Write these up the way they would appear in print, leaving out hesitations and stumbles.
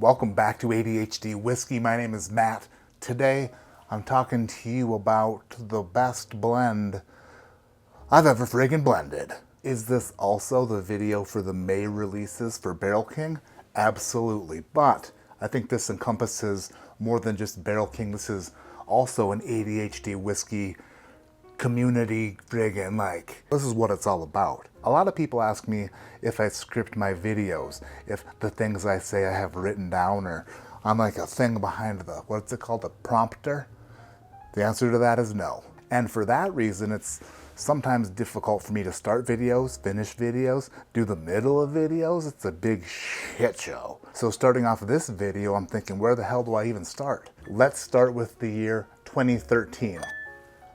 Welcome back to ADHD Whiskey. My name is Matt. Today, I'm talking to you about the best blend I've ever friggin' blended. Is this also the video for the May releases for Barrel King? Absolutely, but I think this encompasses more than just Barrel King. This is also an ADHD Whiskey community friggin' this is what it's all about. A lot of people ask me if I script my videos, if the things I say I have written down, or I'm like a thing behind what's it called, a prompter? The answer to that is no. And for that reason, it's sometimes difficult for me to start videos, finish videos, do the middle of videos. It's a big shit show. So starting off this video, I'm thinking, where the hell do I even start? Let's start with the year 2013.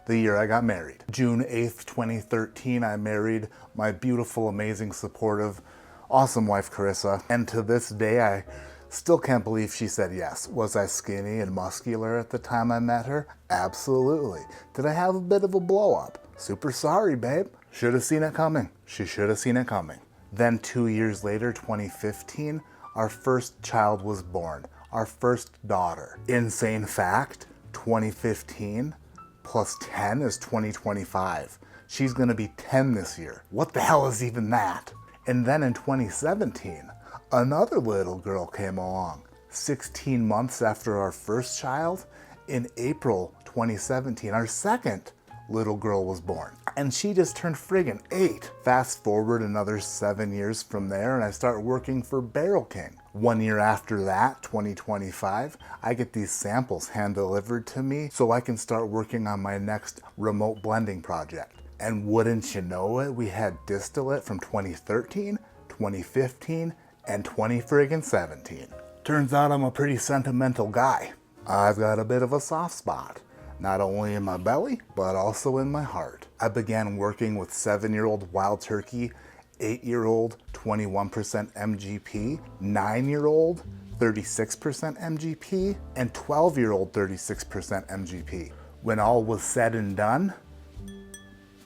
The year I got married. June 8th, 2013, I married my beautiful, amazing, supportive, awesome wife, Carissa. And to this day, I still can't believe she said yes. Was I skinny and muscular at the time I met her? Absolutely. Did I have a bit of a blow up? Super sorry, babe. Should have seen it coming. She should have seen it coming. Then 2 years later, 2015, our first child was born. Our first daughter. Insane fact, 2015 plus 10 is 2025. She's gonna be 10 this year. What the hell is even that? And then in 2017, another little girl came along. 16 months after our first child, in April 2017, our second little girl was born. And she just turned friggin' 8. Fast forward another 7 years from there, and I start working for Barrel King. 1 year after that, 2025, I get these samples hand-delivered to me so I can start working on my next remote blending project. And wouldn't you know it, we had distillate from 2013, 2015, and 2017. Turns out I'm a pretty sentimental guy. I've got a bit of a soft spot, not only in my belly, but also in my heart. I began working with 7-year-old Wild Turkey, 8-year-old 21% MGP, 9-year-old 36% MGP, and 12-year-old 36% MGP. When all was said and done,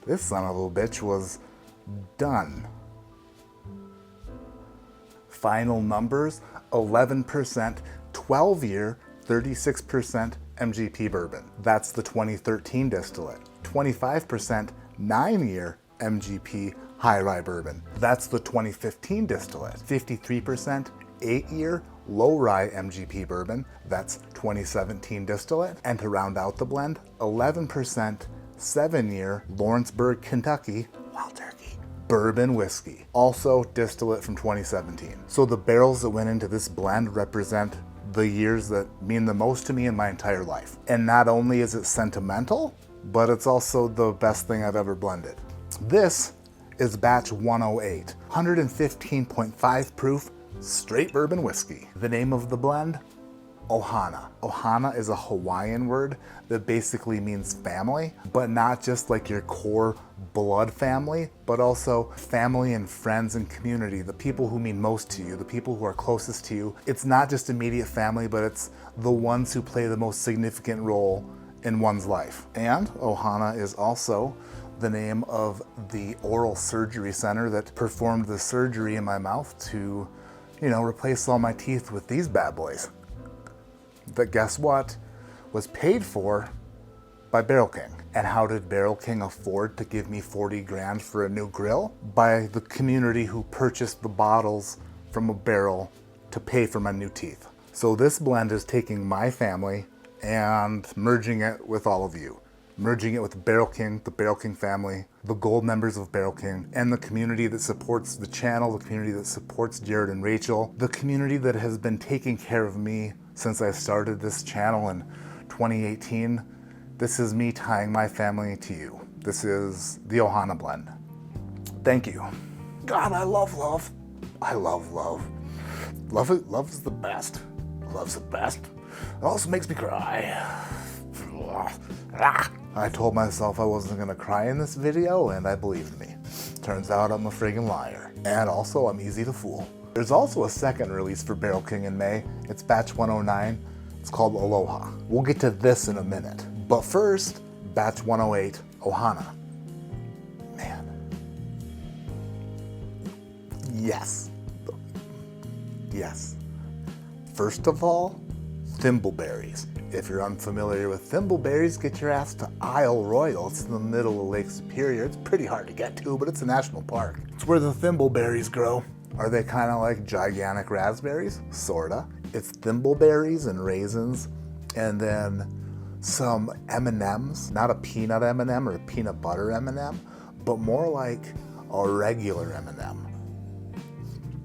this son of a bitch was done. Final numbers, 11% 12-year 36% MGP bourbon. That's the 2013 distillate. 25% 9-year MGP high rye bourbon. That's the 2015 distillate. 53% 8-year low rye MGP bourbon. That's 2017 distillate. And to round out the blend, 11% 7-year Lawrenceburg, Kentucky Wild Turkey bourbon whiskey. Also distillate from 2017. So the barrels that went into this blend represent the years that mean the most to me in my entire life. And not only is it sentimental, but it's also the best thing I've ever blended. This is batch 108, 115.5 proof straight bourbon whiskey. The name of the blend, Ohana. Ohana is a Hawaiian word that basically means family, but not just like your core blood family, but also family and friends and community, the people who mean most to you, the people who are closest to you. It's not just immediate family, but it's the ones who play the most significant role in one's life. And Ohana is also the name of the oral surgery center that performed the surgery in my mouth to, replace all my teeth with these bad boys. But guess what? Was paid for by Barrel King. And how did Barrel King afford to give me 40 grand for a new grill? By the community who purchased the bottles from a barrel to pay for my new teeth. So this blend is taking my family and merging it with all of you. Merging it with Barrel King, the Barrel King family, the gold members of Barrel King, and the community that supports the channel, the community that supports Jared and Rachel, the community that has been taking care of me since I started this channel in 2018. This is me tying my family to you. This is the Ohana blend. Thank you. God, I love love. I love love. Love is the best. Love's the best. It also makes me cry. I told myself I wasn't gonna cry in this video, and I believed me. Turns out I'm a friggin' liar. And also, I'm easy to fool. There's also a second release for Barrel King in May. It's batch 109. It's called Aloha. We'll get to this in a minute. But first, batch 108, Ohana. Man. Yes. Yes. First of all, thimbleberries. If you're unfamiliar with thimbleberries, get your ass to Isle Royal. It's in the middle of Lake Superior. It's pretty hard to get to, but it's a national park. It's where the thimbleberries grow. Are they kind of like gigantic raspberries? Sorta. It's thimbleberries and raisins, and then some M&Ms. Not a peanut M&M or a peanut butter M&M, but more like a regular M&M.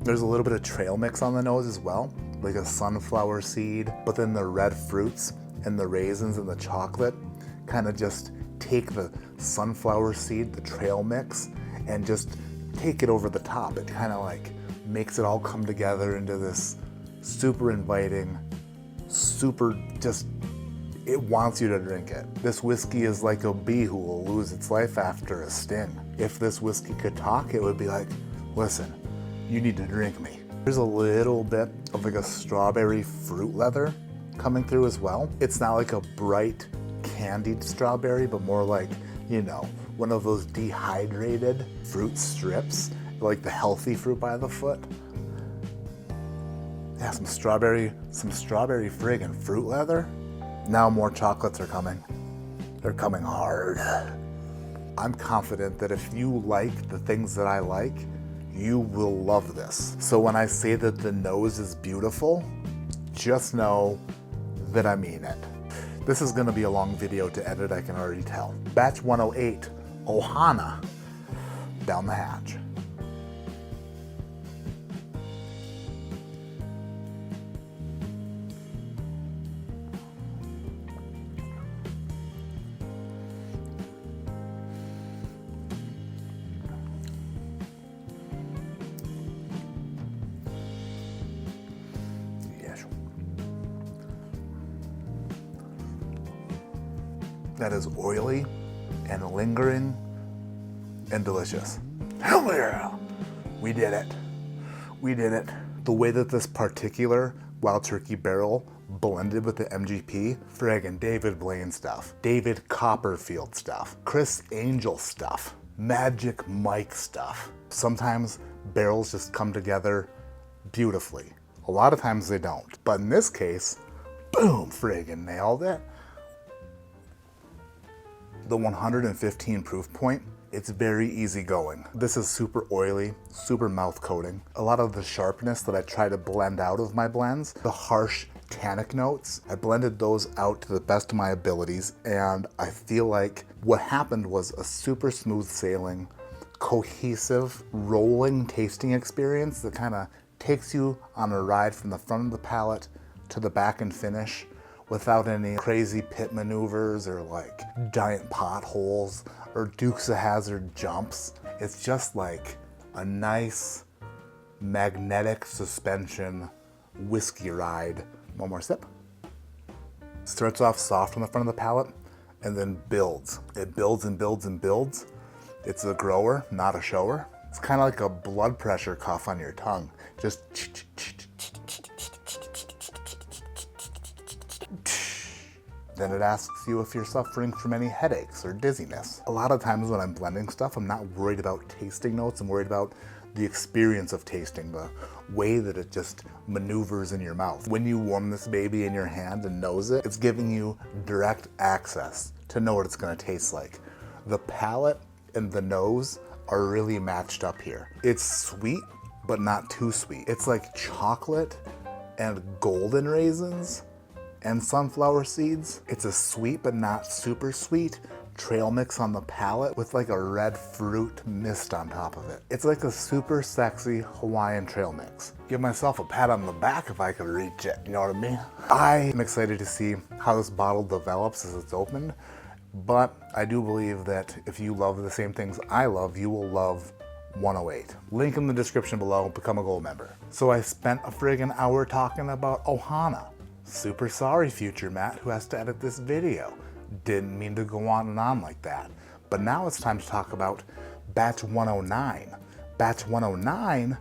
There's a little bit of trail mix on the nose as well, like a sunflower seed, but then the red fruits and the raisins and the chocolate kind of just take the sunflower seed, the trail mix, and just take it over the top. It kind of like makes it all come together into this super inviting, super just, it wants you to drink it. This whiskey is like a bee who will lose its life after a sting. If this whiskey could talk, it would be like, listen, you need to drink me. There's a little bit of like a strawberry fruit leather coming through as well. It's not like a bright candied strawberry, but more like, you know, one of those dehydrated fruit strips, like the healthy fruit by the foot. Yeah, some strawberry friggin' fruit leather. Now more chocolates are coming. They're coming hard. I'm confident that if you like the things that I like, you will love this. So when I say that the nose is beautiful, just know that I mean it. This is gonna be a long video to edit, I can already tell. Batch 108, Ohana, down the hatch. That is oily and lingering and delicious. Hell yeah! We did it. We did it. The way that this particular Wild Turkey barrel blended with the MGP, friggin' David Blaine stuff, David Copperfield stuff, Chris Angel stuff, Magic Mike stuff. Sometimes barrels just come together beautifully. A lot of times they don't. But in this case, boom, friggin' nailed it. The 115 proof point, it's very easy going. This is super oily, super mouth coating. A lot of the sharpness that I try to blend out of my blends, the harsh tannic notes, I blended those out to the best of my abilities, and I feel like what happened was a super smooth sailing, cohesive, rolling tasting experience that kind of takes you on a ride from the front of the palate to the back and finish, without any crazy pit maneuvers or like giant potholes or Dukes of Hazzard jumps. It's just like a nice magnetic suspension whiskey ride. One more sip. Starts off soft on the front of the palate and then builds. It builds and builds and builds. It's a grower, not a shower. It's kind of like a blood pressure cuff on your tongue. Just then it asks you if you're suffering from any headaches or dizziness. A lot of times when I'm blending stuff, I'm not worried about tasting notes. I'm worried about the experience of tasting, the way that it just maneuvers in your mouth. When you warm this baby in your hand and nose it, it's giving you direct access to know what it's gonna taste like. The palate and the nose are really matched up here. It's sweet, but not too sweet. It's like chocolate and golden raisins and sunflower seeds. It's a sweet but not super sweet trail mix on the palate with like a red fruit mist on top of it. It's like a super sexy Hawaiian trail mix. Give myself a pat on the back if I could reach it, you know what I mean? I am excited to see how this bottle develops as it's opened, but I do believe that if you love the same things I love, you will love 108. Link in the description below, become a gold member. So I spent a friggin' hour talking about Ohana. Super sorry, future Matt, who has to edit this video. Didn't mean to go on and on like that. But now it's time to talk about Batch 109. Batch 109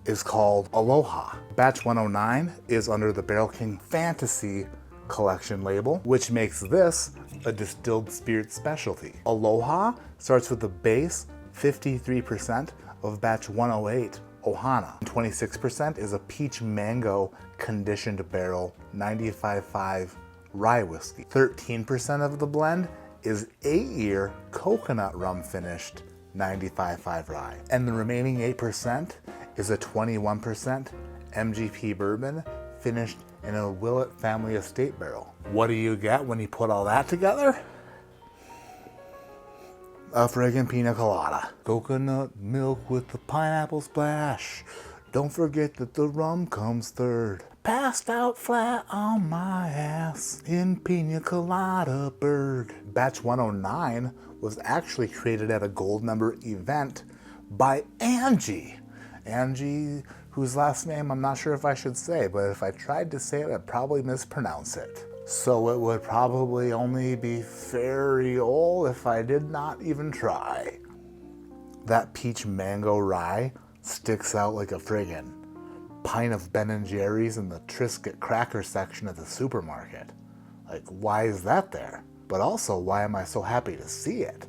is called Aloha. Batch 109 is under the Barrel King Fantasy Collection label, which makes this a distilled spirit specialty. Aloha starts with the base 53% of Batch 108 Ohana. 26% is a peach mango conditioned barrel 95.5 rye whiskey. 13% of the blend is 8-year coconut rum finished 95.5 rye. And the remaining 8% is a 21% MGP bourbon finished in a Willett family estate barrel. What do you get when you put all that together? A friggin' pina colada. Coconut milk with the pineapple splash. Don't forget that the rum comes third. Passed out flat on my ass in pina colada bird. Batch 109 was actually created at a gold member event by Angie. Angie, whose last name I'm not sure if I should say, but if I tried to say it, I'd probably mispronounce it. So it would probably only be very old if I did not even try. That peach mango rye sticks out like a friggin' pint of Ben & Jerry's in the Triscuit cracker section at the supermarket. Like, why is that there? But also, why am I so happy to see it?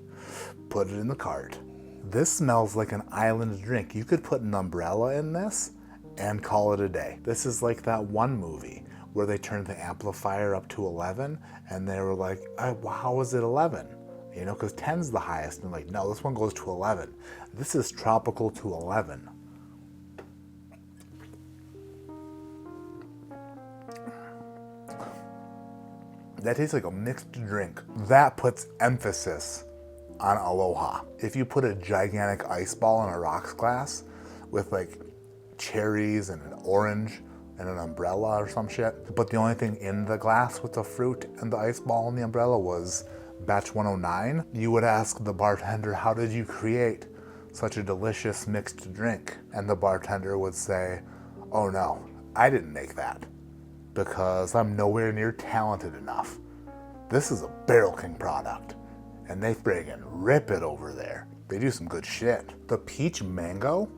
Put it in the cart. This smells like an island drink. You could put an umbrella in this and call it a day. This is like that one movie where they turned the amplifier up to 11 and they were like, how is it 11? You know, because 10's the highest. And like, no, this one goes to 11. This is tropical to 11. That tastes like a mixed drink. That puts emphasis on aloha. If you put a gigantic ice ball in a rocks glass with like cherries and an orange and an umbrella or some shit, but the only thing in the glass with the fruit and the ice ball and the umbrella was batch 109, you would ask the bartender, how did you create such a delicious mixed drink? And the bartender would say, oh no, I didn't make that because I'm nowhere near talented enough. This is a Barrel King product and they friggin' rip it over there. They do some good shit. The peach mango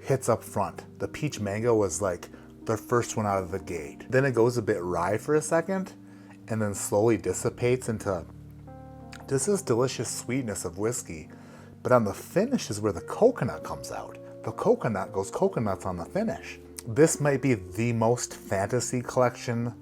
hits up front. The peach mango was like the first one out of the gate. Then it goes a bit rye for a second and then slowly dissipates into just this delicious sweetness of whiskey. But on the finish is where the coconut comes out. The coconut goes coconuts on the finish. This might be the most fantasy collection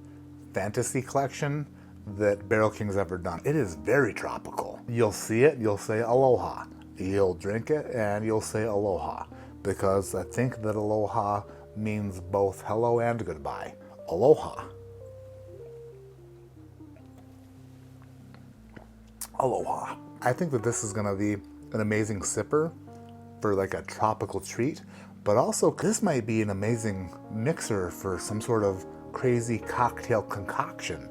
that Barrel King's ever done. It is very tropical. You'll see it, you'll say aloha. You'll drink it and you'll say aloha. Because I think that aloha means both hello and goodbye. Aloha. Aloha. I think that this is gonna be an amazing sipper for like a tropical treat, but also this might be an amazing mixer for some sort of crazy cocktail concoction,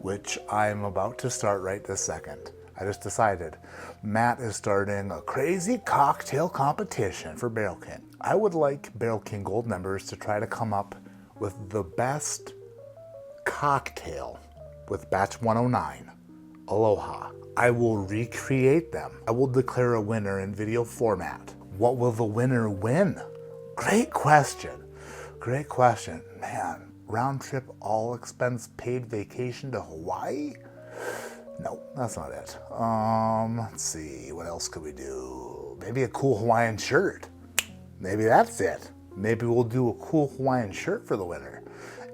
which I'm about to start right this second. I just decided. Matt is starting a crazy cocktail competition for Barrel King. I would like Barrel King Gold members to try to come up with the best cocktail with batch 109, Aloha. I will recreate them. I will declare a winner in video format. What will the winner win? Great question. Great question. Man, round trip all expense paid vacation to Hawaii? No, that's not it. Let's see, what else could we do? Maybe a cool Hawaiian shirt. Maybe that's it. Maybe we'll do a cool Hawaiian shirt for the winner.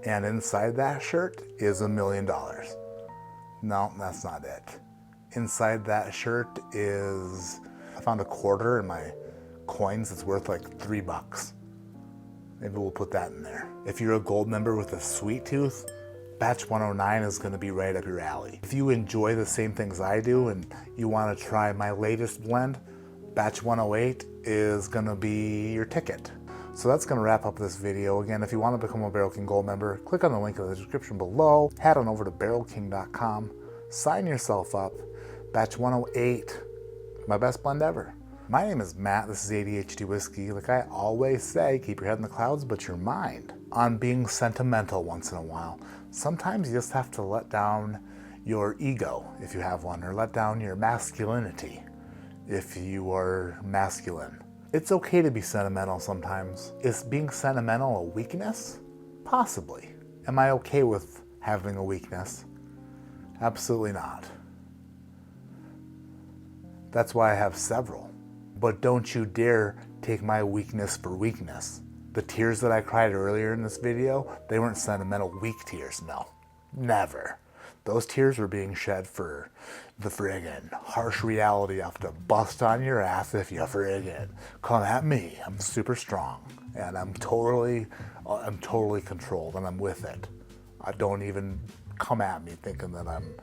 And inside that shirt is $1 million. No, that's not it. Inside that shirt is, I found a quarter in my coins that's worth like $3. Maybe we'll put that in there. If you're a gold member with a sweet tooth, batch 109 is gonna be right up your alley. If you enjoy the same things I do and you wanna try my latest blend, batch 108 is gonna be your ticket. So that's gonna wrap up this video. Again, if you wanna become a Barrel King Gold member, click on the link in the description below, head on over to barrelking.com, sign yourself up. Batch 108, my best blend ever. My name is Matt, this is ADHD Whiskey. Like I always say, keep your head in the clouds, but your mind on being sentimental once in a while. Sometimes you just have to let down your ego, if you have one, or let down your masculinity, if you are masculine. It's okay to be sentimental sometimes. Is being sentimental a weakness? Possibly. Am I okay with having a weakness? Absolutely not. That's why I have several. But don't you dare take my weakness for weakness. The tears that I cried earlier in this video, they weren't sentimental weak tears, no. Never. Those tears were being shed for the friggin' harsh reality of to bust on your ass if you friggin' come at me. I'm super strong and I'm totally controlled and I'm with it. I don't even come at me thinking that I'm